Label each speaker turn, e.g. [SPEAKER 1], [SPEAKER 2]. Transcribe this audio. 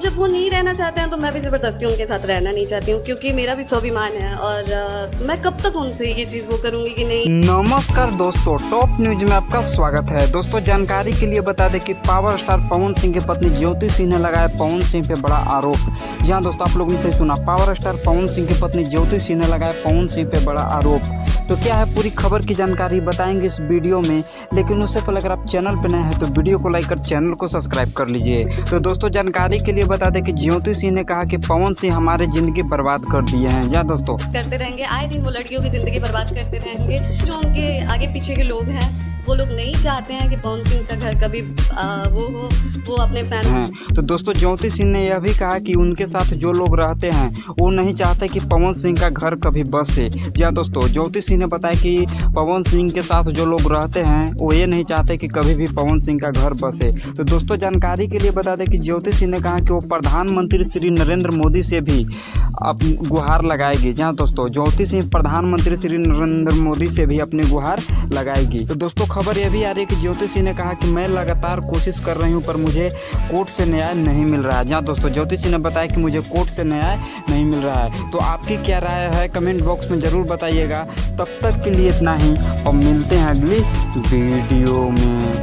[SPEAKER 1] जब वो नहीं रहना चाहते हैं तो मैं भी ज़बरदस्ती उनके साथ रहना नहीं चाहती हूँ, क्योंकि मेरा भी स्वाभिमान है और मैं कब तक उनसे ये चीज़ वो करूँगी कि नहीं।
[SPEAKER 2] नमस्कार दोस्तों, टॉप न्यूज में आपका स्वागत है। दोस्तों जानकारी के लिए बता दें कि पावर स्टार पवन सिंह की पत्नी ज्योति सिंह ने लगाया पवन सिंह पे बड़ा आरोप। जी हाँ दोस्तों, आप लोगों ने सही सुना, पावर स्टार पवन सिंह की पत्नी ज्योति सिंह ने लगाया पवन सिंह पे बड़ा आरोप। तो क्या है पूरी खबर की जानकारी बताएंगे इस वीडियो में, लेकिन उससे पहले अगर आप चैनल पर नए हैं तो वीडियो को लाइक कर चैनल को सब्सक्राइब कर लीजिए। तो दोस्तों जानकारी के लिए बता दें कि ज्योति सिंह ने कहा कि पवन सिंह हमारे ज़िंदगी बर्बाद कर दिए हैं। जी हाँ दोस्तों,
[SPEAKER 1] करते रहेंगे, आए दिन वो लड़कियों की ज़िंदगी बर्बाद करते रहेंगे। जो उनके आगे पीछे के लोग हैं वो लोग नहीं चाहते हैं कि पवन सिंह का घर कभी वो अपने फैन
[SPEAKER 2] हैं। तो दोस्तों ज्योति सिंह ने यह भी कहा कि उनके साथ जो लोग रहते हैं वो नहीं चाहते कि पवन सिंह का घर कभी बसे। जी हाँ दोस्तों, ज्योति सिंह ने बताया कि पवन सिंह के साथ जो लोग रहते हैं वो ये नहीं चाहते कि कभी भी पवन सिंह का घर बसे। तो दोस्तों जानकारी के लिए बता दें कि ज्योति सिंह ने कहा कि वो प्रधानमंत्री श्री नरेंद्र मोदी से भी अब गुहार लगाएगी। जहाँ दोस्तों ज्योति सिंह प्रधानमंत्री श्री नरेंद्र मोदी से भी अपनी गुहार लगाएगी। तो दोस्तों खबर यह भी आ रही है कि ज्योति सिंह ने कहा कि मैं लगातार कोशिश कर रही हूं पर मुझे कोर्ट से न्याय नहीं मिल रहा है। जहाँ दोस्तों ज्योति सिंह ने बताया कि मुझे कोर्ट से न्याय नहीं मिल रहा है। तो आपकी क्या राय है कमेंट बॉक्स में ज़रूर बताइएगा। तब तक के लिए इतना ही और मिलते हैं अगली वीडियो में।